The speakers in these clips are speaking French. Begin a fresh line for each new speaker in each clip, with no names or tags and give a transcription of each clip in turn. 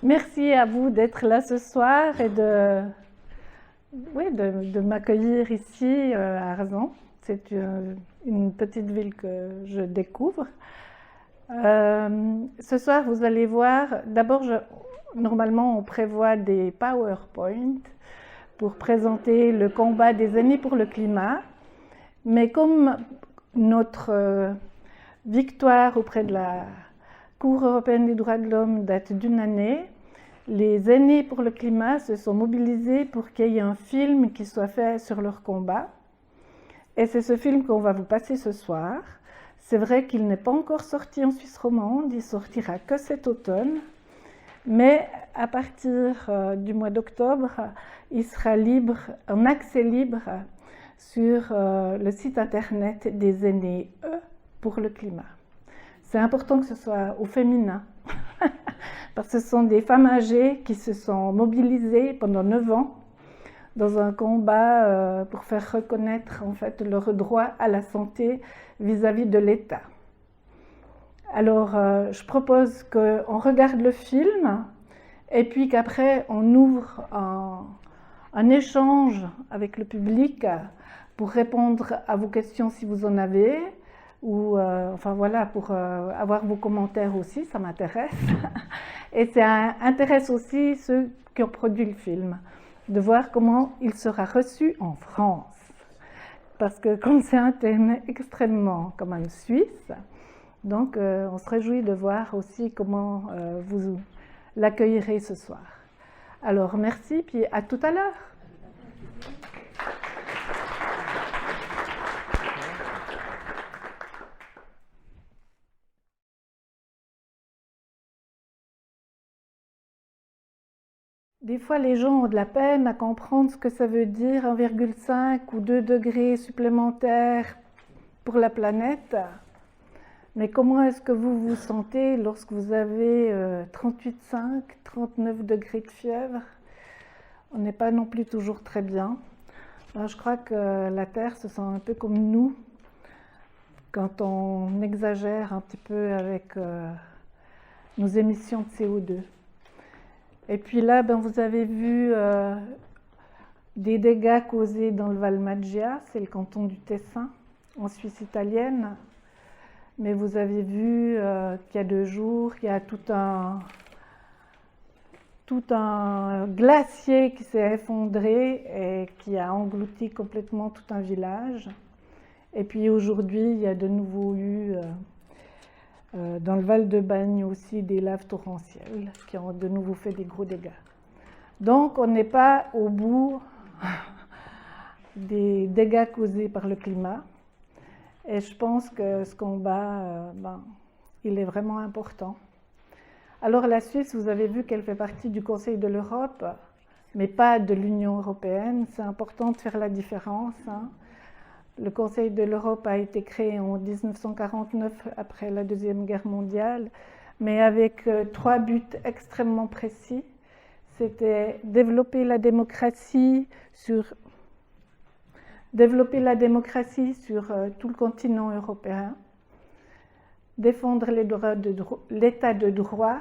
Merci à vous d'être là ce soir et de m'accueillir ici à Arzan. C'est une petite ville que je découvre. Ce soir, vous allez voir, d'abord, normalement, on prévoit des PowerPoint pour présenter le combat des aînés pour le climat. Mais comme notre victoire auprès de la Cour européenne des droits de l'homme date d'une année, les aînés pour le climat se sont mobilisés pour qu'il y ait un film qui soit fait sur leur combat. Et c'est ce film qu'on va vous passer ce soir. C'est vrai qu'il n'est pas encore sorti en Suisse romande, il sortira que cet automne. Mais à partir du mois d'octobre, il sera libre, en accès libre sur le site internet des aînés pour le climat. C'est important que ce soit au féminin, parce que ce sont des femmes âgées qui se sont mobilisées pendant 9 ans dans un combat pour faire reconnaître en fait leur droit à la santé vis-à-vis de l'État. Alors, je propose qu'on regarde le film et puis qu'après on ouvre un échange avec le public pour répondre à vos questions si vous en avez, ou enfin voilà, pour avoir vos commentaires aussi, ça m'intéresse. Et ça intéresse aussi ceux qui ont produit le film, de voir comment il sera reçu en France. Parce que comme c'est un thème extrêmement quand même suisse, donc on se réjouit de voir aussi comment vous l'accueillerez ce soir. Alors merci, puis à tout à l'heure. Des fois, les gens ont de la peine à comprendre ce que ça veut dire 1,5 ou 2 degrés supplémentaires pour la planète. Mais comment est-ce que vous vous sentez lorsque vous avez 38,5, 39 degrés de fièvre? On n'est pas non plus toujours très bien. Alors, je crois que la Terre se sent un peu comme nous quand on exagère un petit peu avec nos émissions de CO2. Et puis là, vous avez vu des dégâts causés dans le Val Maggia, c'est le canton du Tessin, en Suisse italienne. Mais vous avez vu qu'il y a 2 jours, il y a tout un glacier qui s'est effondré et qui a englouti complètement tout un village. Et puis aujourd'hui, il y a de nouveau eu dans le Val de Bagne aussi des laves torrentielles qui ont de nouveau fait des gros dégâts. Donc on n'est pas au bout des dégâts causés par le climat. Et je pense que ce combat, il est vraiment important. Alors la Suisse, vous avez vu qu'elle fait partie du Conseil de l'Europe, mais pas de l'Union européenne. C'est important de faire la différence. Le Conseil de l'Europe a été créé en 1949, après la Deuxième Guerre mondiale, mais avec 3 buts extrêmement précis. C'était développer la démocratie sur tout le continent européen, défendre l'état de droit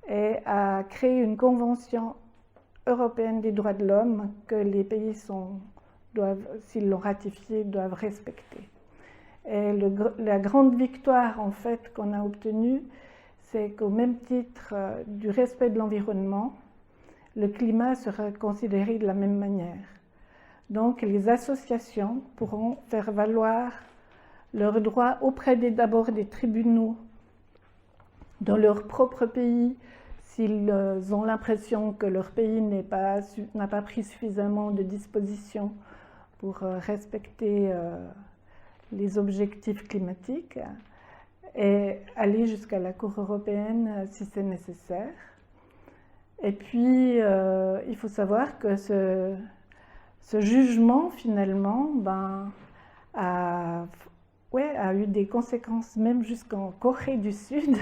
et à créer une convention européenne des droits de l'homme que les pays s'ils l'ont ratifiée, doivent respecter. Et la grande victoire en fait qu'on a obtenue, c'est qu'au même titre du respect de l'environnement, le climat sera considéré de la même manière. Donc les associations pourront faire valoir leurs droits auprès d'abord des tribunaux dans leur propre pays, s'ils ont l'impression que leur pays n'a pas pris suffisamment de dispositions pour respecter les objectifs climatiques, et aller jusqu'à la Cour européenne si c'est nécessaire. Et puis, il faut savoir que ce jugement, finalement, a eu des conséquences même jusqu'en Corée du Sud,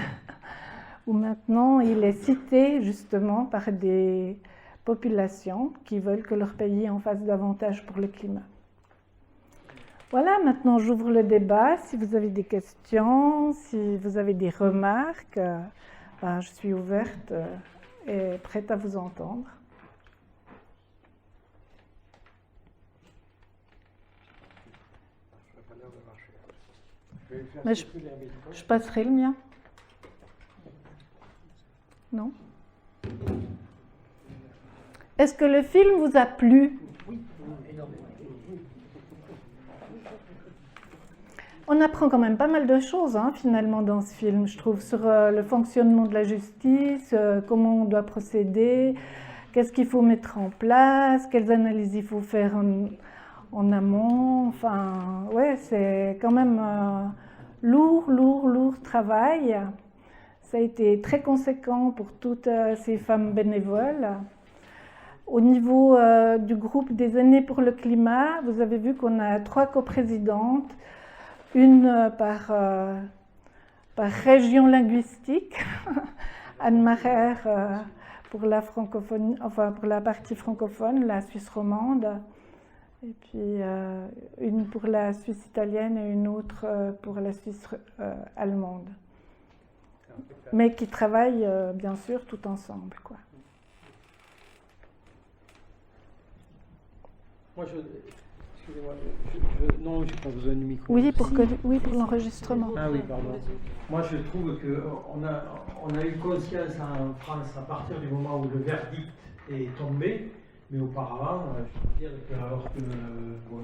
où maintenant il est cité justement par des populations qui veulent que leur pays en fasse davantage pour le climat. Voilà, maintenant j'ouvre le débat. Si vous avez des questions, si vous avez des remarques, je suis ouverte est prête à vous entendre. Mais je passerai le mien. Non? Est-ce que le film vous a plu?
Oui, énormément.
On apprend quand même pas mal de choses, hein, finalement, dans ce film, je trouve, sur le fonctionnement de la justice, comment on doit procéder, qu'est-ce qu'il faut mettre en place, quelles analyses il faut faire en amont. Enfin, ouais, c'est quand même lourd travail. Ça a été très conséquent pour toutes ces femmes bénévoles. Au niveau du groupe des aînés pour le climat, vous avez vu qu'on a 3 coprésidentes, une par région linguistique, Anne Maher pour la francophonie, enfin pour la partie francophone, la Suisse romande, et puis une pour la Suisse italienne et une autre pour la Suisse allemande. Mais qui travaillent bien sûr tout ensemble, quoi.
Moi, excusez-moi, non, j'ai pas besoin du micro.
Oui, pour l'enregistrement.
Ah oui, pardon. Moi, je trouve qu'on a eu conscience en France à partir du moment où le verdict est tombé, mais auparavant, je peux dire que alors que bon,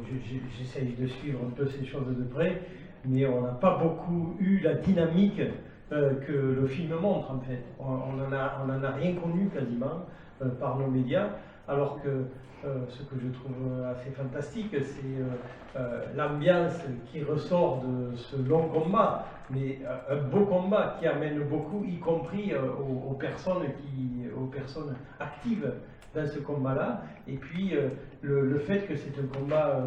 j'essaye de suivre un peu ces choses de près, mais on n'a pas beaucoup eu la dynamique que le film montre en fait. On n'en a rien connu quasiment par nos médias, alors que ce que je trouve assez fantastique, c'est l'ambiance qui ressort de ce long combat, mais un beau combat qui amène beaucoup, y compris aux personnes actives dans ce combat-là, et puis le fait que c'est un combat,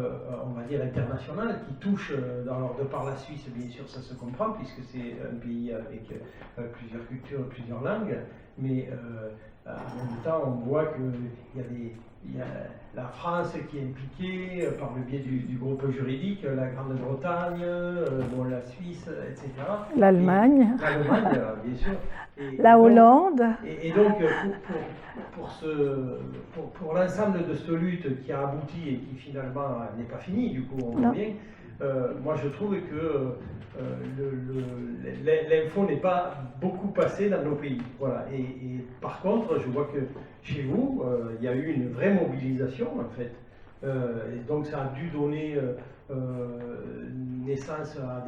on va dire, international, qui touche, de par la Suisse, bien sûr, ça se comprend, puisque c'est un pays avec plusieurs cultures, plusieurs langues, mais en même temps, on voit qu'il y a la France qui est impliquée par le biais du groupe juridique, la Grande-Bretagne, la Suisse, etc.
L'Allemagne.
L'Allemagne, bien sûr.
La Hollande.
Et donc, pour l'ensemble de cette lutte qui a abouti et qui finalement n'est pas finie, du coup, on voit bien, moi je trouve que l'info n'est pas beaucoup passée dans nos pays. Voilà. Et par contre, je vois que chez vous, il y a eu une vraie mobilisation en fait. Et donc ça a dû donner naissance à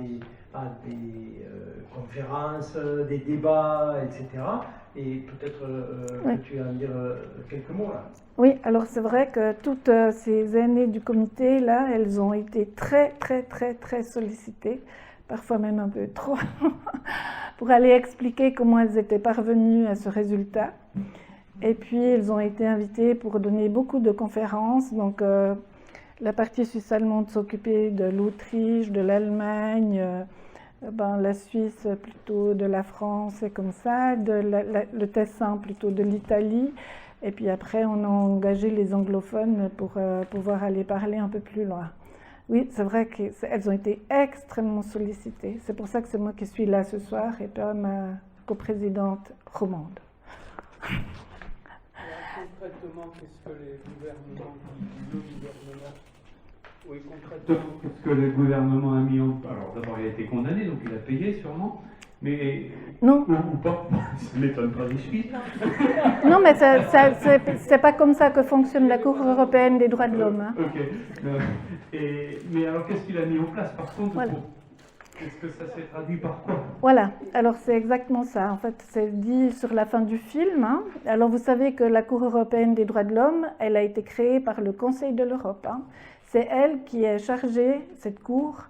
des conférences, des débats, etc. Et peut-être que tu vas en dire quelques mots là.
Oui, alors c'est vrai que toutes ces aînées du comité là, elles ont été très sollicitées, parfois même un peu trop, pour aller expliquer comment elles étaient parvenues à ce résultat. Et puis elles ont été invitées pour donner beaucoup de conférences. Donc la partie suisse allemande s'occupait de l'Autriche, de l'Allemagne, la Suisse plutôt de la France et comme ça, le Tessin plutôt de l'Italie. Et puis après, on a engagé les anglophones pour pouvoir aller parler un peu plus loin. Oui, c'est vrai qu'elles ont été extrêmement sollicitées. C'est pour ça que c'est moi qui suis là ce soir et pas ma coprésidente romande.
Alors, concrètement, qu'est-ce que les gouvernements disent, le gouvernement? Oui, concrètement.
Qu'est-ce que le gouvernement a mis en place? Alors d'abord, il a été condamné, donc il a payé sûrement. Mais
non.
Ou pas, ça ne m'étonne pas du Suisse.
Non, mais c'est pas comme ça que fonctionne la Cour européenne des droits de l'homme. Hein.
Ok. Mais alors, qu'est-ce qu'il a mis en place par contre
voilà.
Est-ce que ça s'est traduit par quoi?
Voilà, alors c'est exactement ça. En fait, c'est dit sur la fin du film. Hein. Alors vous savez que la Cour européenne des droits de l'homme, elle a été créée par le Conseil de l'Europe. Hein. C'est elle qui est chargée, cette Cour,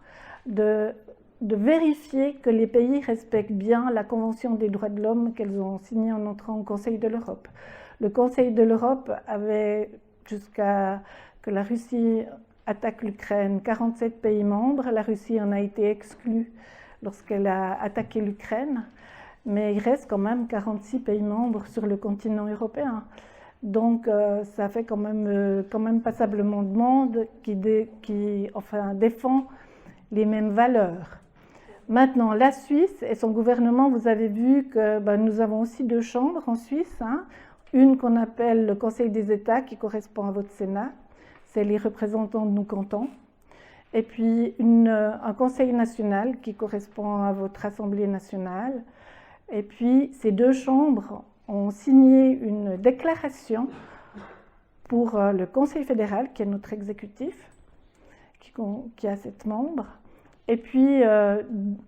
de vérifier que les pays respectent bien la Convention des droits de l'homme qu'elles ont signée en entrant au Conseil de l'Europe. Le Conseil de l'Europe avait, jusqu'à que la Russie attaque l'Ukraine, 47 pays membres. La Russie en a été exclue lorsqu'elle a attaqué l'Ukraine, mais il reste quand même 46 pays membres sur le continent européen. Donc ça fait quand même passablement de monde qui défend les mêmes valeurs. Maintenant, la Suisse et son gouvernement, vous avez vu que nous avons aussi 2 chambres en Suisse. Hein. Une qu'on appelle le Conseil des États, qui correspond à votre Sénat. C'est les représentants de nos cantons. Et puis un Conseil national qui correspond à votre Assemblée nationale. Et puis ces 2 chambres ont signé une déclaration pour le Conseil fédéral, qui est notre exécutif, qui a 7 membres. Et puis,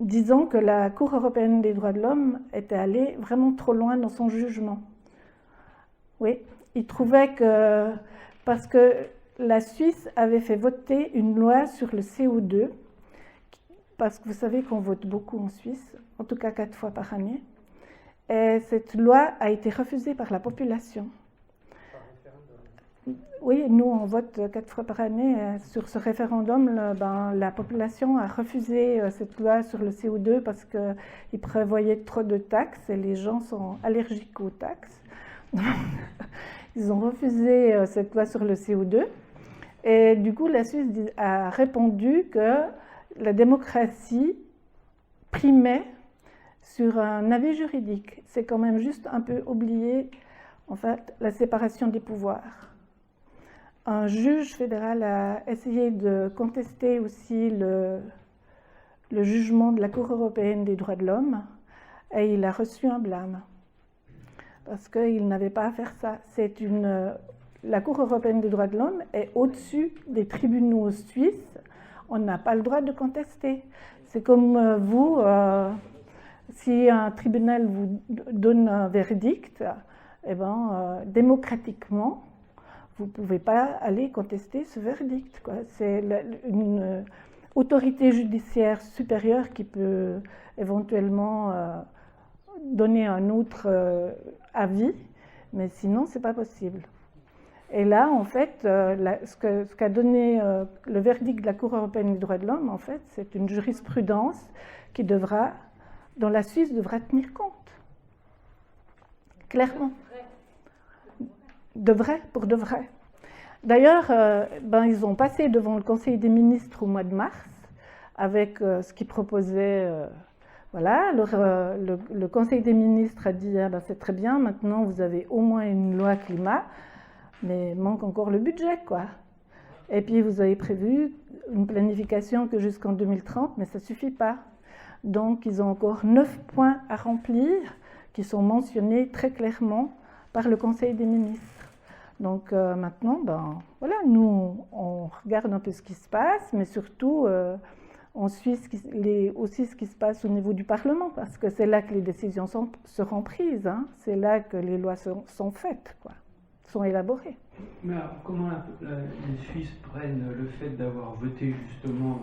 disons que la Cour européenne des droits de l'homme était allée vraiment trop loin dans son jugement. Oui, il trouvait que, parce que la Suisse avait fait voter une loi sur le CO2, parce que vous savez qu'on vote beaucoup en Suisse, en tout cas 4 fois par année, et cette loi a été refusée par la population. Oui, nous on vote 4 fois par année. Sur ce référendum, la population a refusé cette loi sur le CO2 parce qu'il prévoyait trop de taxes et les gens sont allergiques aux taxes. Ils ont refusé cette loi sur le CO2. Et du coup, la Suisse a répondu que la démocratie primait sur un avis juridique. C'est quand même juste un peu oublier, en fait, la séparation des pouvoirs. Un juge fédéral a essayé de contester aussi le jugement de la Cour européenne des droits de l'homme et il a reçu un blâme parce qu'il n'avait pas à faire ça. La Cour européenne des droits de l'homme est au-dessus des tribunaux suisses. On n'a pas le droit de contester. C'est comme vous, si un tribunal vous donne un verdict, démocratiquement, vous ne pouvez pas aller contester ce verdict, quoi. C'est une autorité judiciaire supérieure qui peut éventuellement donner un autre avis, mais sinon, ce n'est pas possible. Et là, en fait, ce qu'a donné le verdict de la Cour européenne des droits de l'homme, en fait, c'est une jurisprudence dont la Suisse devra tenir compte. Clairement. De vrai, pour de vrai. D'ailleurs, ils ont passé devant le Conseil des ministres au mois de mars avec ce qu'ils proposaient. Voilà, alors, le Conseil des ministres a dit c'est très bien, maintenant vous avez au moins une loi climat, mais manque encore le budget, quoi. Et puis vous avez prévu une planification que jusqu'en 2030, mais ça ne suffit pas. Donc ils ont encore 9 points à remplir qui sont mentionnés très clairement par le Conseil des ministres. Donc maintenant, nous, on regarde un peu ce qui se passe, mais surtout, on suit aussi ce qui se passe au niveau du Parlement, parce que c'est là que les décisions seront prises, hein. C'est là que les lois sont faites, quoi, sont élaborées.
Mais alors, comment les Suisses prennent le fait d'avoir voté justement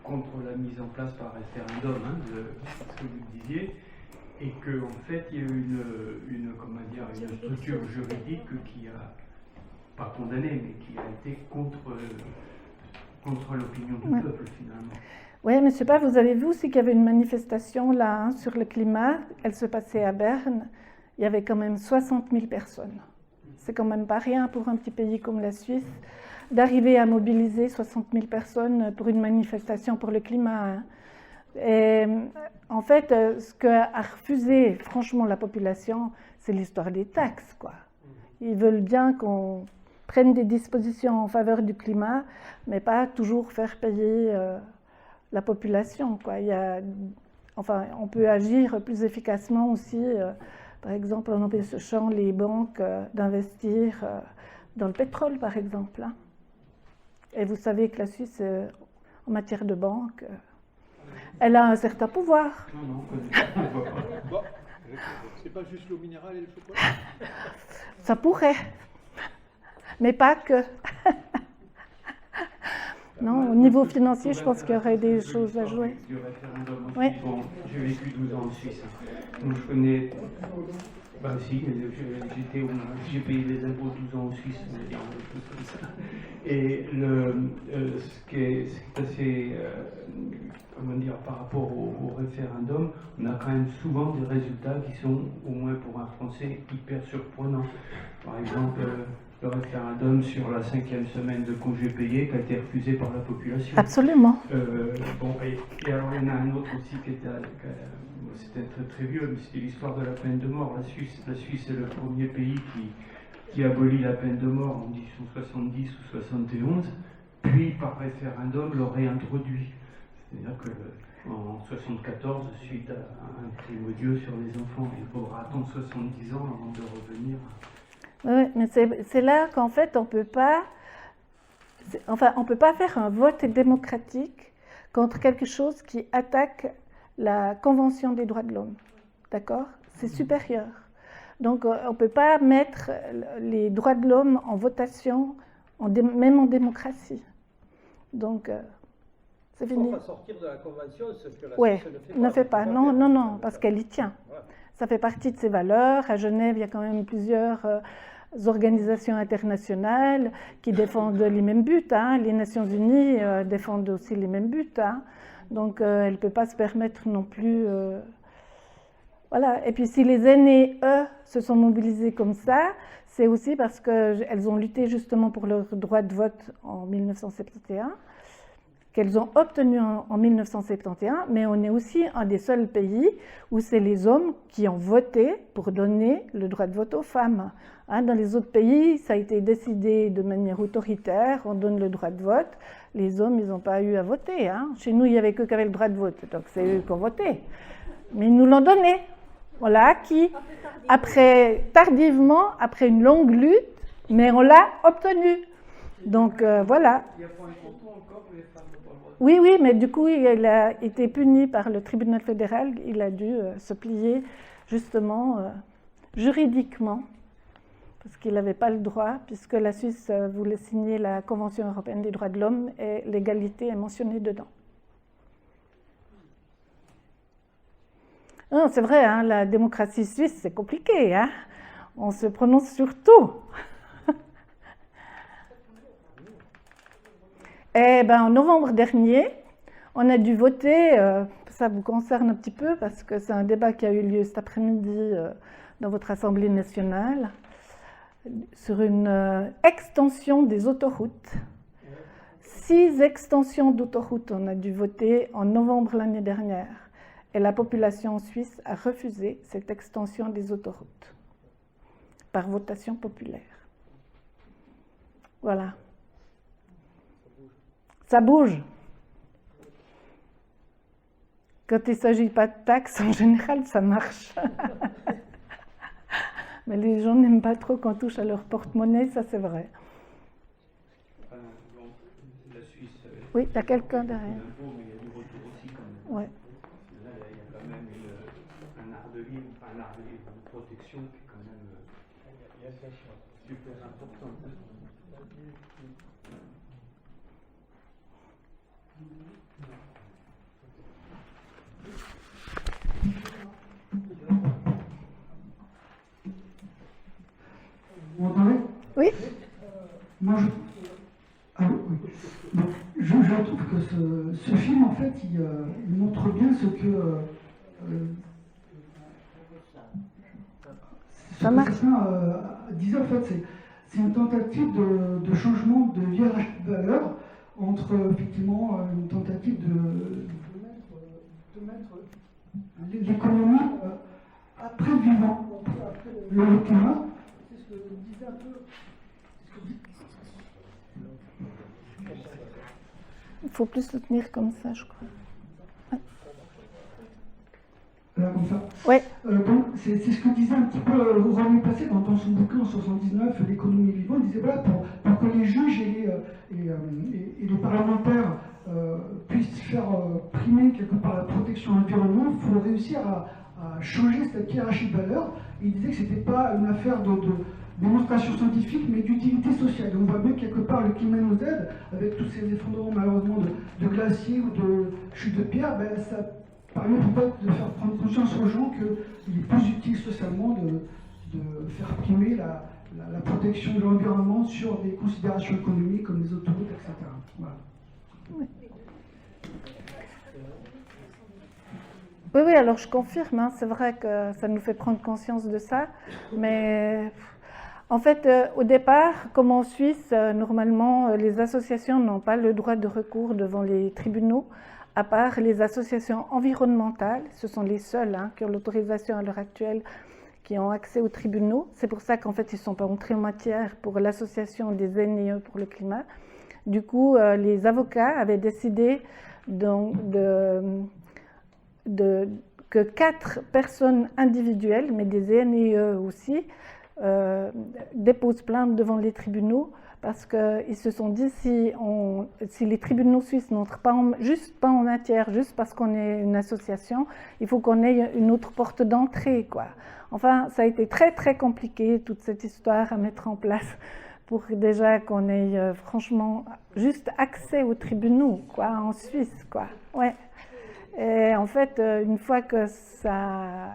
contre la mise en place par référendum, ce que vous disiez, et qu'en fait, il y a eu une structure juridique qui a, pas condamné, mais qui a été contre l'opinion du peuple, finalement.
Oui, M. Paf, vous avez vu aussi qu'il y avait une manifestation là sur le climat. Elle se passait à Berne. Il y avait quand même 60 000 personnes. C'est quand même pas rien pour un petit pays comme la Suisse d'arriver à mobiliser 60 000 personnes pour une manifestation pour le climat. Et en fait, ce qu'a refusé franchement la population, c'est l'histoire des taxes, quoi. Ils veulent bien qu'on prenne des dispositions en faveur du climat, mais pas toujours faire payer la population, quoi. On peut agir plus efficacement aussi, par exemple en empêchant les banques d'investir dans le pétrole, par exemple. Hein. Et vous savez que la Suisse, en matière de banque, elle a un certain pouvoir.
Non,
bon, c'est pas juste l'eau minérale et le chocolat.
Ça pourrait, mais pas que. Non, au niveau financier, je pense qu'il y aurait des choses à jouer.
Du référendum en
Oui.
Suisse. Bon, j'ai vécu 12 ans en Suisse. Donc je connais. J'ai payé les impôts 12 ans en Suisse, on va dire, des choses comme ça. Et ce qui est assez, par rapport au référendum, on a quand même souvent des résultats qui sont, au moins pour un Français, hyper surprenants. Par exemple, le référendum sur la 5e semaine de congé payé qui a été refusé par la population.
Absolument.
Bon, et alors il y en a un autre aussi qui était, c'était très très vieux, mais c'était l'histoire de la peine de mort. La Suisse est le premier pays qui abolit la peine de mort en 1870 ou 71, puis par référendum le réintroduit. C'est-à-dire que en 74, suite à un crime odieux sur les enfants, il faudra attendre 70 ans avant de revenir.
Oui, mais c'est là qu'en fait on peut pas faire un vote démocratique contre quelque chose qui attaque la Convention des droits de l'homme. D'accord? C'est supérieur. Donc on ne peut pas mettre les droits de l'homme en votation, même en démocratie. Donc c'est fini.
Il faut sortir de la Convention ce que la
Oui,
Suisse
ne fait pas. Non, parce qu'elle y tient.
Voilà.
Ça fait partie de ses valeurs. À Genève, il y a quand même plusieurs organisations internationales qui défendent les mêmes buts. Hein. Les Nations Unies défendent aussi les mêmes buts. Hein. Donc, elle ne peut pas se permettre non plus... Voilà. Et puis, si les aînés, eux, se sont mobilisés comme ça, c'est aussi parce qu'elles ont lutté justement pour leur droit de vote en 1971, qu'elles ont obtenu en 1971, mais on est aussi un des seuls pays où c'est les hommes qui ont voté pour donner le droit de vote aux femmes. Hein, dans les autres pays, ça a été décidé de manière autoritaire, on donne le droit de vote. Les hommes, ils n'ont pas eu à voter. Hein. Chez nous, il n'y avait que qui avaient le droit de vote, donc c'est eux qui ont voté. Mais ils nous l'ont donné. On l'a acquis. Tardivement, après une longue lutte, mais on l'a obtenu. Donc voilà.
Il n'y a pas un canton encore où les femmes n'ont pas le droit de vote.
Oui, mais du coup, il a été puni par le tribunal fédéral. Il a dû se plier, justement, juridiquement, parce qu'il n'avait pas le droit, puisque la Suisse voulait signer la Convention européenne des droits de l'homme et l'égalité est mentionnée dedans. Non, c'est vrai, hein, la démocratie suisse, c'est compliqué. Hein. On se prononce sur tout. Et ben, en novembre dernier, on a dû voter, ça vous concerne un petit peu parce que c'est un débat qui a eu lieu cet après-midi dans votre Assemblée nationale, sur une extension des autoroutes. 6 extensions d'autoroutes on a dû voter en novembre l'année dernière. Et la population suisse a refusé cette extension des autoroutes par votation populaire. Voilà. Ça bouge. Quand il ne s'agit pas de taxes, en général, ça marche. Mais les gens n'aiment pas trop qu'on touche à leur porte-monnaie, ça c'est vrai.
La Suisse.
Oui, il y a quelqu'un derrière.
Mais il y a du retour aussi quand même.
Ouais.
Là, il y a quand même un art de livre, une protection qui est quand même super importante.
Vous m'entendez?
Oui.
Moi, je trouve que ce film, en fait, il montre bien ce que
Ça marche.
disait, en fait, c'est une tentative de changement de hiérarchie de valeurs entre, effectivement, une tentative de mettre l'économie après le vivant, le climat. C'est ce que disait un peu.
Il faut plus le tenir comme ça, je crois.
Là, comme ça.
Oui.
Bon, c'est ce que disait un petit peu René Passet dans son bouquin en 79, L'économie vivante. Il disait voilà, pour que les juges et les parlementaires puissent faire primer quelque part la protection de l'environnement, il faut réussir à changer cette hiérarchie de valeurs. Il disait que ce n'était pas une affaire de démonstration scientifique, mais d'utilité sociale. Et on voit bien que quelque part le climat nous aide, avec tous ces effondrements malheureusement de glaciers ou de chutes de pierre, ben, ça permet peut-être de faire prendre conscience aux gens qu'il est plus utile socialement de faire primer la protection de l'environnement sur des considérations économiques comme les autoroutes, etc. Voilà.
Oui. Oui, alors je confirme, hein, c'est vrai que ça nous fait prendre conscience de ça, mais En fait, au départ, comme en Suisse, normalement, les associations n'ont pas le droit de recours devant les tribunaux, à part les associations environnementales. Ce sont les seules qui ont l'autorisation à l'heure actuelle, qui ont accès aux tribunaux. C'est pour ça qu'en fait, ils ne sont pas entrés en matière pour l'association des NIE pour le climat. Du coup, les avocats avaient décidé que 4 personnes individuelles, mais des NIE aussi, déposent plainte devant les tribunaux parce qu'ils se sont dit si les tribunaux suisses n'entrent pas en matière, juste parce qu'on est une association, il faut qu'on ait une autre porte d'entrée, quoi. Enfin, ça a été très très compliqué toute cette histoire à mettre en place pour déjà qu'on ait franchement juste accès aux tribunaux, quoi, en Suisse, quoi. Ouais. Et en fait, une fois que ça...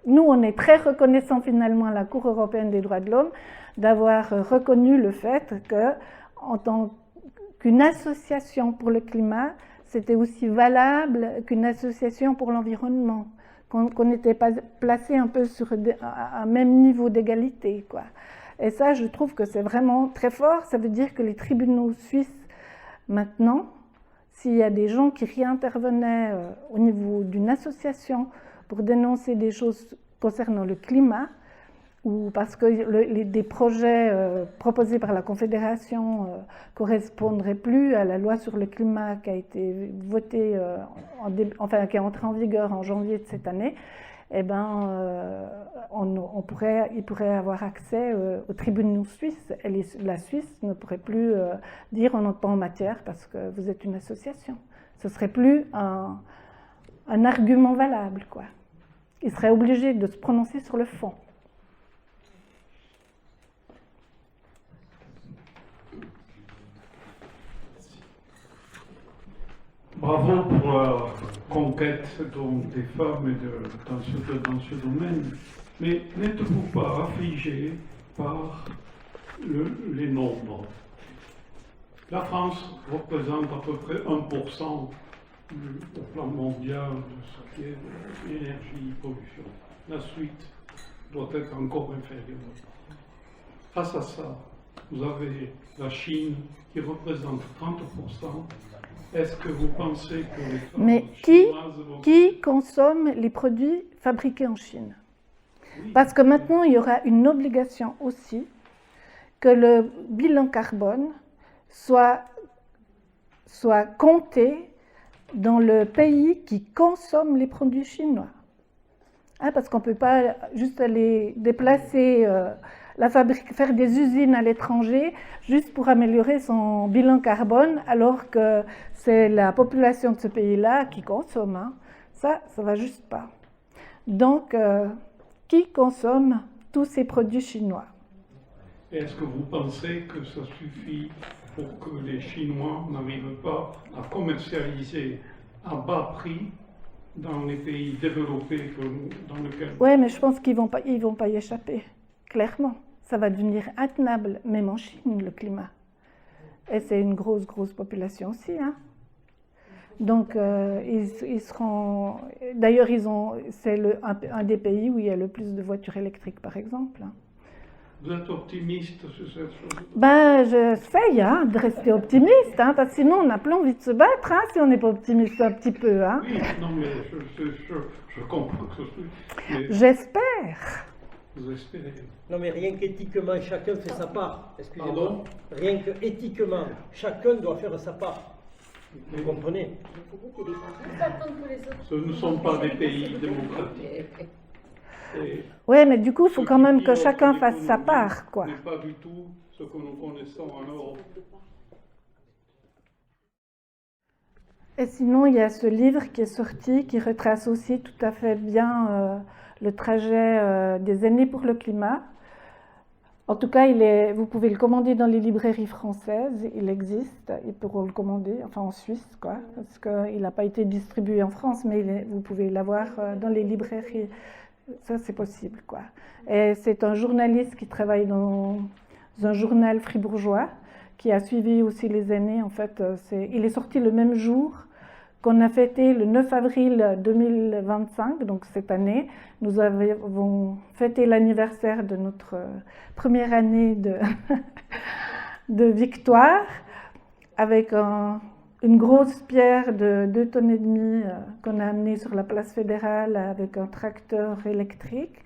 Nous, on est très reconnaissants finalement à la Cour européenne des droits de l'homme d'avoir reconnu le fait qu'en tant qu'une association pour le climat, c'était aussi valable qu'une association pour l'environnement, qu'on n'était pas placé un peu sur un même niveau d'égalité, quoi. Et ça, je trouve que c'est vraiment très fort. Ça veut dire que les tribunaux suisses, maintenant, s'il y a des gens qui réintervenaient au niveau d'une association pour dénoncer des choses concernant le climat, ou parce que des projets proposés par la Confédération correspondraient plus à la loi sur le climat qui a été votée, qui est entrée en vigueur en janvier de cette année, eh ben, il pourrait avoir accès aux tribunaux suisses. Et la Suisse ne pourrait plus dire on n'entre pas en matière parce que vous êtes une association. Ce serait plus un argument valable, quoi. Il serait obligé de se prononcer sur le fond.
Bravo pour la conquête des femmes dans ce domaine, mais n'êtes-vous pas affligé par les nombres? La France représente à peu près 1% au plan mondial de ce qui est l'énergie pollution. La suite doit être encore inférieure. Face à ça, vous avez la Chine qui représente 30%. Est-ce que vous pensez que les femmes
Mais qui consomme les produits fabriqués en Chine? Parce que maintenant, il y aura une obligation aussi que le bilan carbone soit compté dans le pays qui consomme les produits chinois. Parce qu'on ne peut pas juste aller déplacer faire des usines à l'étranger juste pour améliorer son bilan carbone alors que c'est la population de ce pays-là qui consomme. Ça ne va juste pas. Donc, qui consomme tous ces produits chinois?
Est-ce que vous pensez que ça suffit pour que les Chinois n'arrivent pas à commercialiser à bas prix dans les pays développés dans lesquels...
Oui, mais je pense qu'ils vont pas y échapper, clairement. Ça va devenir intenable, même en Chine, le climat. Et c'est une grosse population aussi. Donc, ils seront... D'ailleurs, c'est un des pays où il y a le plus de voitures électriques, par exemple.
Vous êtes optimiste sur cette chose?
J'essaye de rester optimiste, parce que sinon on n'a plus envie de se battre si on n'est pas optimiste un petit peu.
Oui, non, mais je comprends que ce...
J'espère.
Vous espérez?
Non, mais rien qu'éthiquement, chacun fait sa part. Excusez-moi.
Pardon?
Rien qu'éthiquement, chacun doit faire sa part. Vous comprenez?
Ce ne sont pas des pays démocratiques.
Oui, mais du coup, il faut quand même que chacun fasse sa part, quoi.
Ce n'est pas du tout ce que nous connaissons en Europe.
Et sinon, il y a ce livre qui est sorti, qui retrace aussi tout à fait bien le trajet des aînés pour le climat. En tout cas, vous pouvez le commander dans les librairies françaises, il existe, ils pourront le commander, enfin en Suisse, quoi, parce qu'il n'a pas été distribué en France, mais vous pouvez l'avoir dans les librairies. Ça, c'est possible, quoi. Et c'est un journaliste qui travaille dans un journal fribourgeois, qui a suivi aussi les aînés. En fait, il est sorti le même jour qu'on a fêté le 9 avril 2025, donc cette année. Nous avons fêté l'anniversaire de notre première année de victoire, avec une grosse pierre de 2,5 tonnes qu'on a amenée sur la place fédérale avec un tracteur électrique,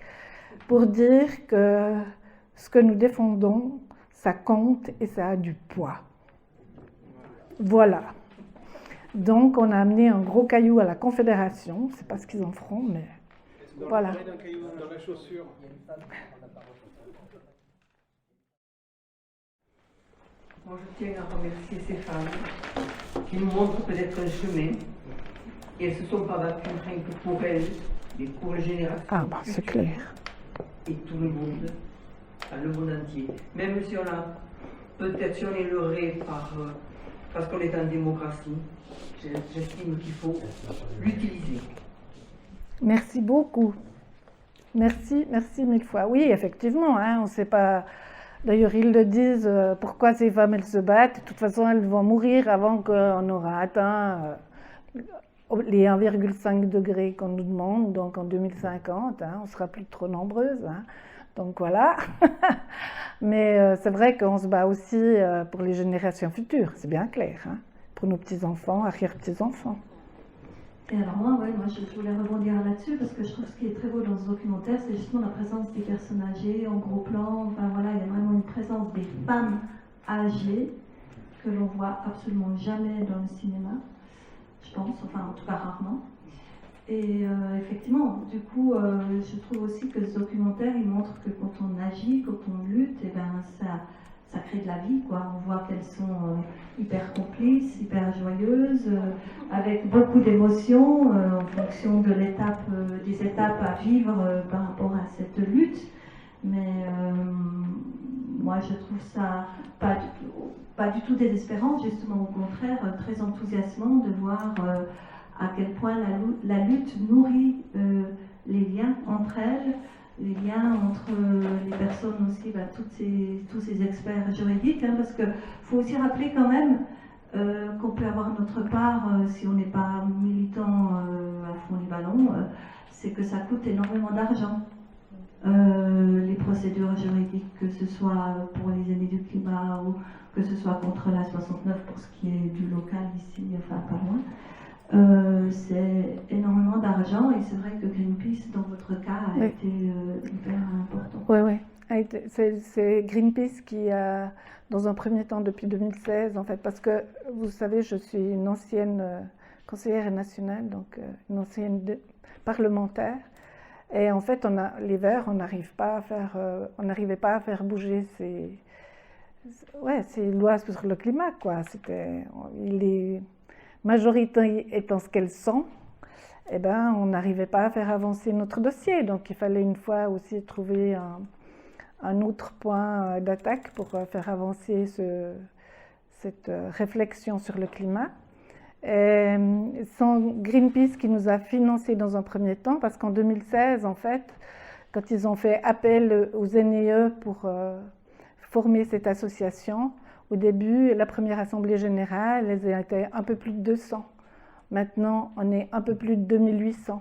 pour dire que ce que nous défendons, ça compte et ça a du poids. Voilà. Donc, on a amené un gros caillou à la Confédération. Je ne sais pas ce qu'ils en feront, mais voilà.
Dans la chaussure.
Moi, je tiens à remercier ces femmes qui nous montrent peut-être un chemin. Et elles ne se sont pas battues rien que pour elles, mais pour les générations.
Ah, bah, c'est clair.
Et tout le monde, le monde entier. Même si on a, peut-être si on est leurré parce qu'on est en démocratie, j'estime qu'il faut l'utiliser.
Merci beaucoup. Merci mille fois. Oui, effectivement, hein, on ne sait pas. D'ailleurs, ils le disent, pourquoi ces femmes, elles se battent. De toute façon, elles vont mourir avant qu'on aura atteint les 1,5 degrés qu'on nous demande, donc en 2050, hein, on sera plus trop nombreuses. Hein. Donc voilà. Mais c'est vrai qu'on se bat aussi pour les générations futures, c'est bien clair, hein, pour nos petits-enfants, arrière-petits-enfants.
Et alors moi je voulais rebondir là-dessus parce que je trouve ce qui est très beau dans ce documentaire, c'est justement la présence des personnes âgées en gros plan. Enfin voilà, il y a vraiment une présence des femmes âgées que l'on voit absolument jamais dans le cinéma, je pense, enfin en tout cas rarement. Et effectivement, du coup, je trouve aussi que ce documentaire, il montre que quand on agit, quand on lutte, et ben ça crée de la vie, quoi. On voit qu'elles sont hyper complices, hyper joyeuses, avec beaucoup d'émotions en fonction de des étapes à vivre par rapport à cette lutte. Mais moi, je trouve ça pas du tout désespérant, justement au contraire, très enthousiasmant de voir à quel point la lutte nourrit les liens entre elles, les liens entre les personnes aussi, tous ces experts juridiques, hein, parce qu'il faut aussi rappeler quand même qu'on peut avoir notre part, si on n'est pas militant à fond les ballons, c'est que ça coûte énormément d'argent. Les procédures juridiques, que ce soit pour les années du climat ou que ce soit contre la 69 pour ce qui est du local ici, enfin pas loin. C'est énormément d'argent et c'est vrai que Greenpeace, dans votre cas, a été hyper important.
Oui. C'est Greenpeace qui a, dans un premier temps, depuis 2016, en fait, parce que, vous savez, je suis une ancienne conseillère nationale, donc une ancienne parlementaire, et en fait, les Verts, on n'arrivait pas à faire bouger ces lois sur le climat, quoi. Les majorités étant ce qu'elles sont, eh ben, on n'arrivait pas à faire avancer notre dossier. Donc il fallait une fois aussi trouver un autre point d'attaque pour faire avancer cette réflexion sur le climat. Et sans Greenpeace qui nous a financé dans un premier temps, parce qu'en 2016, en fait, quand ils ont fait appel aux NIE pour former cette association, au début, la première assemblée générale, elles étaient un peu plus de 200. Maintenant, on est un peu plus de 2800.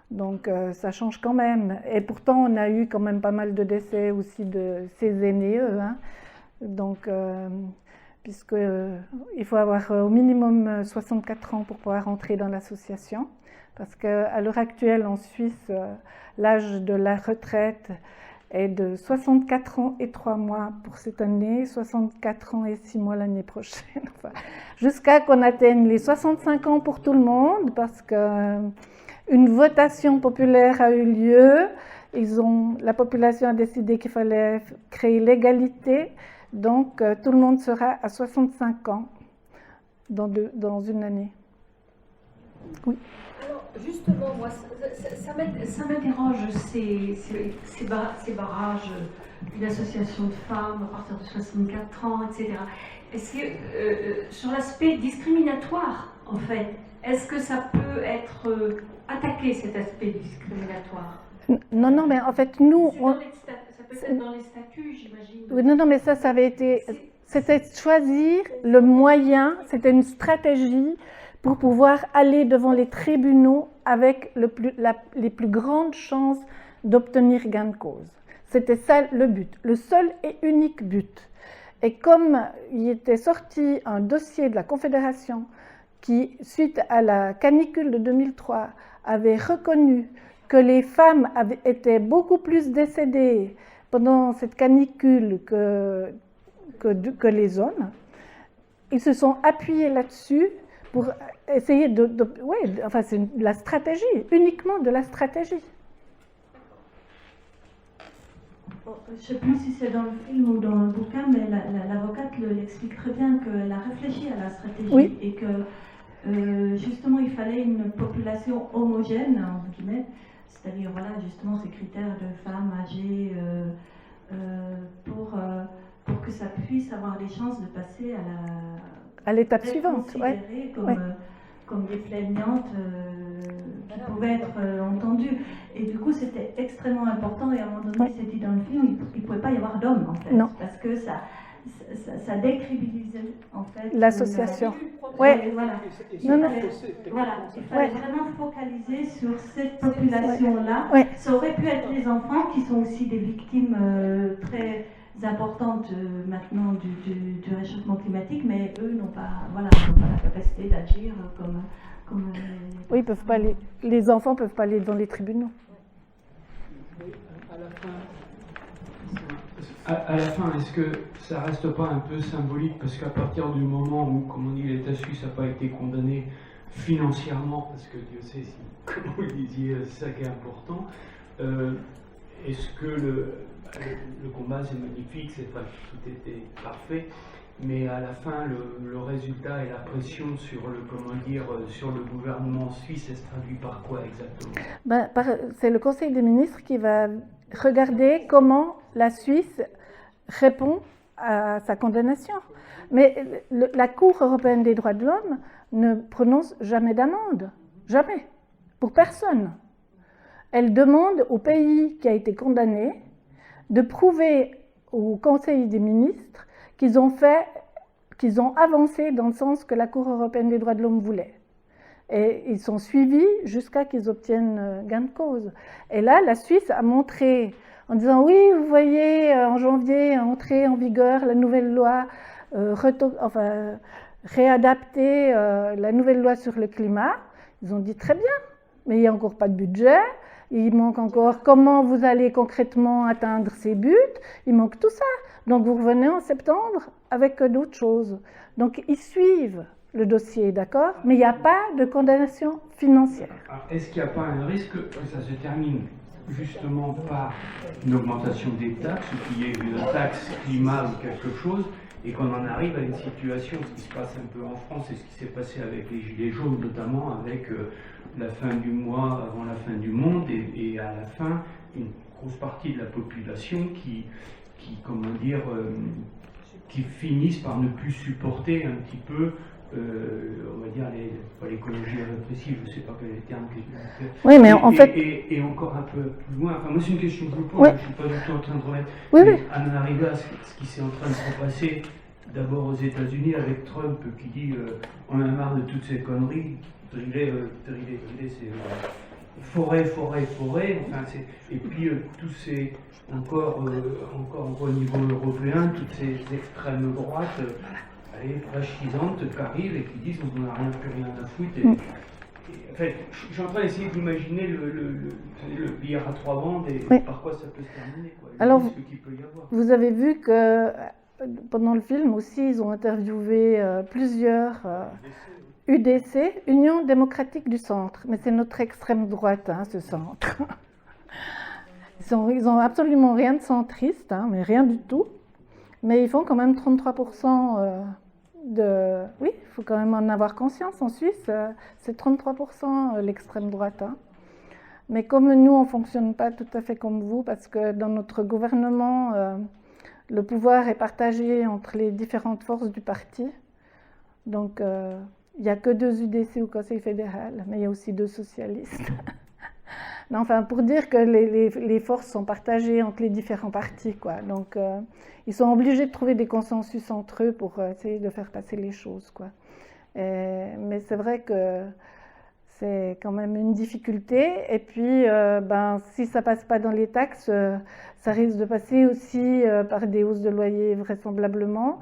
Donc, ça change quand même. Et pourtant, on a eu quand même pas mal de décès aussi de ces NIE. Hein. Donc, puisqu'il faut avoir au minimum 64 ans pour pouvoir entrer dans l'association. Parce qu'à l'heure actuelle, en Suisse, l'âge de la retraite est de 64 ans et 3 mois pour cette année, 64 ans et 6 mois l'année prochaine. Enfin, jusqu'à qu'on atteigne les 65 ans pour tout le monde, parce qu'une votation populaire a eu lieu. La population a décidé qu'il fallait créer l'égalité, donc tout le monde sera à 65 ans dans une année. Oui.
Alors, justement, moi, ça m'interroge ces barrages, une association de femmes à partir de 64 ans, etc. Est-ce que, sur l'aspect discriminatoire, en fait, est-ce que ça peut être attaqué, cet aspect discriminatoire?
Non, mais en fait, nous...
Ça peut être dans les statuts, j'imagine.
Oui, non, mais ça avait été... C'était choisir le moyen, c'était une stratégie pour pouvoir aller devant les tribunaux avec les plus grandes chances d'obtenir gain de cause. C'était ça le but, le seul et unique but. Et comme il était sorti un dossier de la Confédération qui, suite à la canicule de 2003, avait reconnu que les femmes étaient beaucoup plus décédées pendant cette canicule que les hommes, ils se sont appuyés là-dessus pour essayer enfin c'est de la stratégie, uniquement de la stratégie.
Je ne sais plus si c'est dans le film ou dans le bouquin, mais l'avocate l'explique très bien qu'elle a réfléchi à la stratégie, oui, et que justement il fallait une population homogène, entre guillemets, c'est-à-dire voilà, justement ces critères de femmes âgées pour que ça puisse avoir des chances de passer
à l'étape suivante,
comme des plaignantes qui pouvaient être entendues. Et du coup, c'était extrêmement important. Et à un moment donné, c'est dit dans le film, il ne pouvait pas y avoir d'hommes, en fait.
Non.
Parce que ça décrédibilisait, en fait,
l'association.
Voilà.
Non.
Voilà. Il fallait vraiment focaliser sur cette population-là.
Ouais.
Ça aurait pu être les enfants, qui sont aussi des victimes très importantes maintenant du réchauffement climatique, mais eux n'ont pas la capacité d'agir comme
oui, ils peuvent pas les enfants ne peuvent pas aller dans les tribunaux.
À la fin, est-ce que ça reste pas un peu symbolique, parce qu'à partir du moment où, comme on dit, l'État suisse n'a pas été condamné financièrement, parce que Dieu sait si, comme vous le disiez, c'est ça qui est important, est-ce que le combat c'est magnifique, c'est pas tout était parfait, mais à la fin le résultat et la pression sur sur le gouvernement suisse, ça se traduit par quoi exactement?
C'est le Conseil des ministres qui va regarder comment la Suisse répond à sa condamnation. Mais la Cour européenne des droits de l'homme ne prononce jamais d'amende, jamais, pour personne. Elle demande au pays qui a été condamné de prouver au Conseil des ministres qu'ils ont avancé dans le sens que la Cour européenne des droits de l'homme voulait. Et ils sont suivis jusqu'à qu'ils obtiennent gain de cause. Et là, la Suisse a montré, en disant oui, vous voyez, en janvier, entrée en vigueur la nouvelle loi, réadapter la nouvelle loi sur le climat. Ils ont dit très bien, mais il n'y a encore pas de budget. Il manque encore comment vous allez concrètement atteindre ces buts. Il manque tout ça. Donc vous revenez en septembre avec d'autres choses. Donc ils suivent le dossier, d'accord, mais il n'y a pas de condamnation financière.
Est-ce qu'il n'y a pas un risque que ça se termine justement par une augmentation des taxes, ou qu'il y ait une taxe climat ou quelque chose, et qu'on en arrive à une situation, ce qui se passe un peu en France, et ce qui s'est passé avec les Gilets jaunes notamment, avec la fin du mois avant la fin du monde, et à la fin, une grosse partie de la population qui finissent par ne plus supporter un petit peu, on va dire, l'écologie répressive, je ne sais pas quel est le terme.
Oui, mais en fait...
Et encore un peu plus loin, enfin, moi c'est une question que je vous pose,
oui.
Je ne suis pas du tout en train de remettre,
oui,
mais
oui.
à en arriver à ce qui s'est en train de se passer, d'abord aux États-Unis avec Trump qui dit on en a marre de toutes ces conneries, driller, c'est forêt, enfin, et puis tous ces... Encore au niveau européen, toutes ces extrêmes droites fragisantes qui arrivent et qui disent on n'en a plus rien à foutre. En fait, je suis en train d'essayer d'imaginer le billard à trois bandes et par quoi ça peut se terminer.
Alors, vous avez vu que pendant le film aussi, ils ont interviewé plusieurs UDC, Union démocratique du centre, mais c'est notre extrême droite, hein, ce centre. Ils n'ont absolument rien de centriste, hein, mais rien du tout. Mais ils font quand même 33% de... Oui, il faut quand même en avoir conscience. En Suisse, c'est 33% l'extrême droite. Hein. Mais comme nous, on ne fonctionne pas tout à fait comme vous, parce que dans notre gouvernement, le pouvoir est partagé entre les différentes forces du parti. Donc, il n'y a que 2 UDC au Conseil fédéral, mais il y a aussi 2 socialistes. Enfin, pour dire que les forces sont partagées entre les différents partis, quoi. Donc, ils sont obligés de trouver des consensus entre eux pour essayer de faire passer les choses, quoi. Mais c'est vrai que c'est quand même une difficulté. Et puis, si ça ne passe pas dans les taxes, ça risque de passer aussi par des hausses de loyer vraisemblablement,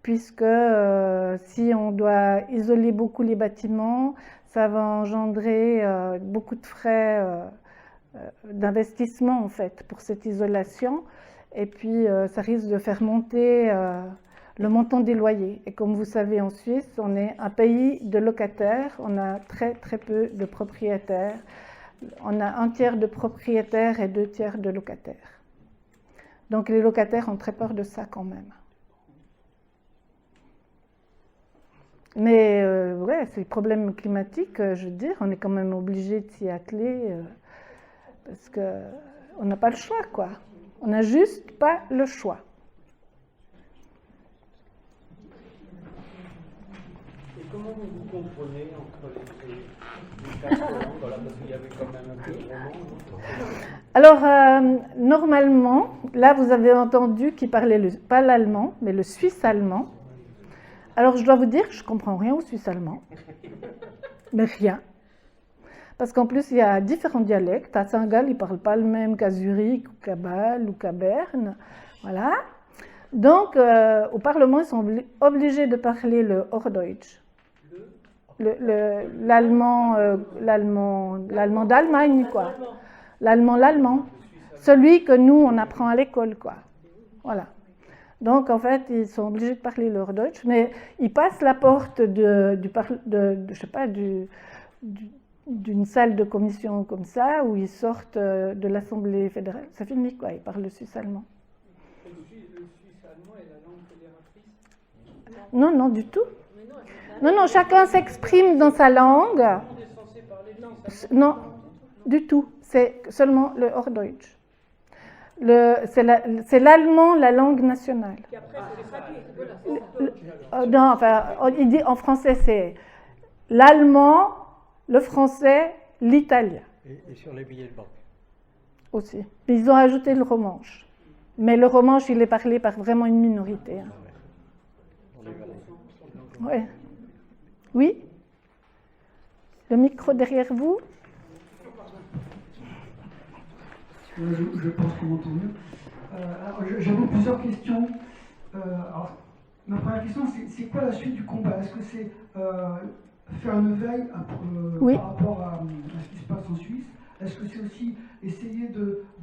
puisque si on doit isoler beaucoup les bâtiments, ça va engendrer beaucoup de frais d'investissement en fait pour cette isolation. Et puis, ça risque de faire monter le montant des loyers. Et comme vous savez, en Suisse, on est un pays de locataires. On a très, très peu de propriétaires. On a 1/3 de propriétaires et 2/3 de locataires. Donc, les locataires ont très peur de ça quand même. Mais, ouais, c'est le problème climatique, je veux dire, on est quand même obligé de s'y atteler parce qu'on n'a pas le choix, quoi. On n'a juste pas le choix.
Et comment vous vous comprenez entre les quatre langues, voilà, parce qu'il y avait quand même un peu de roman.
Alors, normalement, là, vous avez entendu qu'il parlait pas l'allemand, mais le suisse-allemand. Alors, je dois vous dire que je ne comprends rien au suisse-allemand. Mais rien. Parce qu'en plus, il y a différents dialectes. À Saint-Gall, ils ne parlent pas le même qu'à Zurich, ou qu'à Bâle, ou qu'à Berne. Voilà. Donc, au Parlement, ils sont obligés de parler le Hochdeutsch. L'allemand d'Allemagne, quoi. L'allemand. Celui que nous, on apprend à l'école, quoi. Voilà. Donc, en fait, ils sont obligés de parler le Hochdeutsch, mais ils passent la porte d'une salle de commission comme ça, où ils sortent de l'Assemblée fédérale. Ça finit, quoi. Ils parlent le suisse-allemand.
Le suisse-allemand est la langue fédératrice?
Non, non, du tout. Non, chacun s'exprime dans sa langue. Non, du tout. C'est seulement le Hochdeutsch. C'est l'allemand, la langue nationale. Non, enfin, il dit en français, c'est l'allemand, le français, l'italien.
Et sur les billets de banque
aussi. Ils ont ajouté le romanche. Mais le romanche, il est parlé par vraiment une minorité. Hein. Ouais. Oui? Le micro derrière vous?
Je pense qu'on m'entend mieux. J'avais plusieurs questions. Alors, ma première question, c'est quoi la suite du combat? Est-ce que c'est faire une veille
oui.
par rapport à ce qui se passe en Suisse? Est-ce que c'est aussi essayer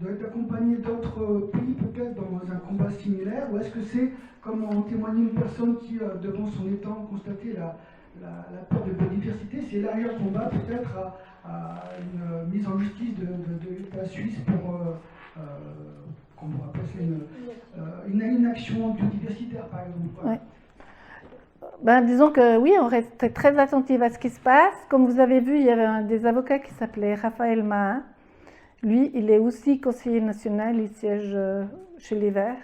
d'accompagner d'autres pays peut-être dans un combat similaire? Ou est-ce que c'est, comme en témoignait une personne qui, devant son étang, constatait la peur de biodiversité, c'est élargir le combat peut-être à une mise en justice de l'État suisse pour, qu'on pourrait appeler une inaction biodiversitaire, par exemple.
Ouais. Ben, disons que oui, on reste très attentif à ce qui se passe. Comme vous avez vu, il y avait un des avocats qui s'appelait Raphaël Mahin. Lui, il est aussi conseiller national, il siège chez les Verts.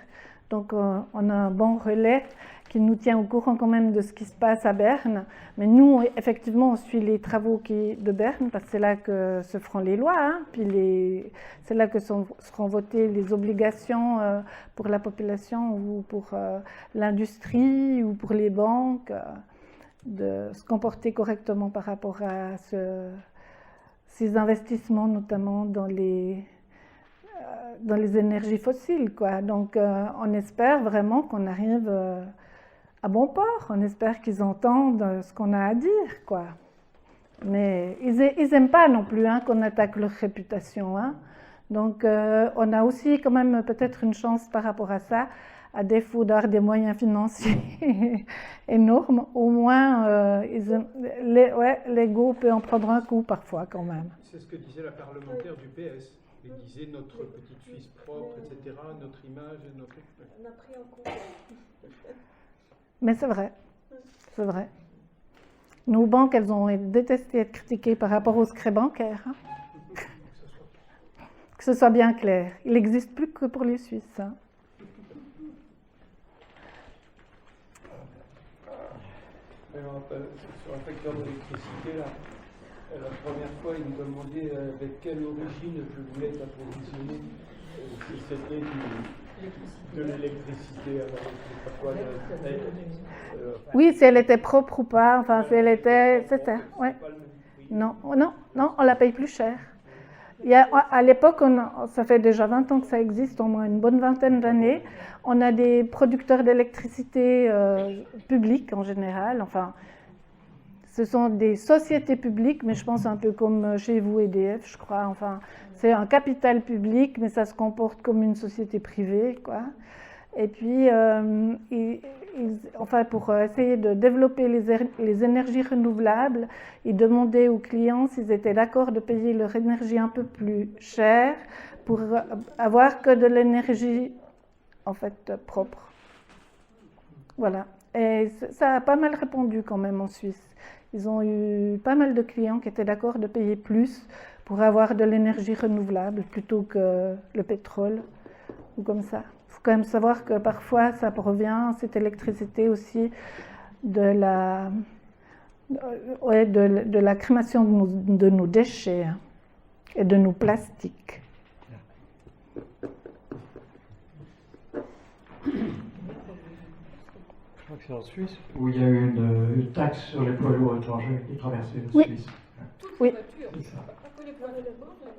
Donc, on a un bon relais qui nous tient au courant quand même de ce qui se passe à Berne. Mais nous, effectivement, on suit les travaux de Berne, parce que c'est là que se feront les lois, hein, puis c'est là que seront votées les obligations pour la population ou pour l'industrie ou pour les banques, de se comporter correctement par rapport à ces investissements, notamment dans les énergies fossiles, quoi. Donc, on espère vraiment qu'on arrive à bon port. On espère qu'ils entendent ce qu'on a à dire, quoi. Mais ils n'aiment pas non plus hein, qu'on attaque leur réputation. Hein. Donc, on a aussi quand même peut-être une chance par rapport à ça, à défaut d'avoir des moyens financiers énormes. Au moins, l'ego peut en prendre un coup parfois, quand même.
C'est ce que disait la parlementaire du PS. Il disait notre petite Suisse propre, etc., notre image, notre... On a pris en compte.
Mais c'est vrai, c'est vrai. Nos banques, elles ont détesté être critiquées par rapport au secret bancaire. Hein. Que ce soit bien clair. Il n'existe plus que pour les Suisses. Hein.
Alors, sur un facteur d'électricité, là, la première fois, il me demandait avec quelle origine je voulais être approvisionné. Si c'était De l'électricité, alors, pourquoi
Oui, si elle était propre ou pas, enfin, si elle était... C'était, ouais. Non, non, non, on la paye plus cher. Il y a, à l'époque, ça fait déjà 20 ans que ça existe, au moins une bonne vingtaine d'années. On a des producteurs d'électricité publics en général. Enfin, ce sont des sociétés publiques, mais je pense un peu comme chez vous EDF, je crois. Enfin, c'est un capital public, mais ça se comporte comme une société privée, quoi. Et puis, enfin, pour essayer de développer les énergies renouvelables, ils demandaient aux clients s'ils étaient d'accord de payer leur énergie un peu plus cher pour avoir que de l'énergie, en fait, propre. Voilà. Et ça a pas mal répandu quand même en Suisse. Ils ont eu pas mal de clients qui étaient d'accord de payer plus pour avoir de l'énergie renouvelable plutôt que le pétrole ou comme ça. Il faut quand même savoir que parfois ça provient, cette électricité aussi, de la crémation de nos déchets et de nos plastiques.
Je crois que c'est en Suisse où il y a eu une taxe sur les poids lourds étrangers qui traversaient la Suisse.
Oui.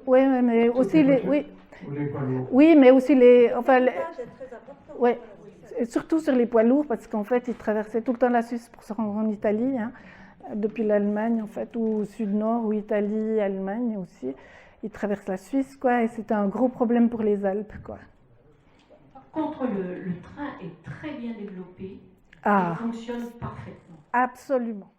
Oui, mais aussi les... Oui.
Les poids lourds.
Oui, mais aussi les... Enfin, ouais. Surtout sur les poids lourds, parce qu'en fait, ils traversaient tout le temps la Suisse pour se rendre en Italie, hein, depuis l'Allemagne, en fait, ou au sud-nord, ou Italie, Allemagne aussi. Ils traversent la Suisse, quoi, et c'était un gros problème pour les Alpes, quoi.
Par contre, le train est très bien développé.
Ah.
Il fonctionne parfaitement.
Absolument.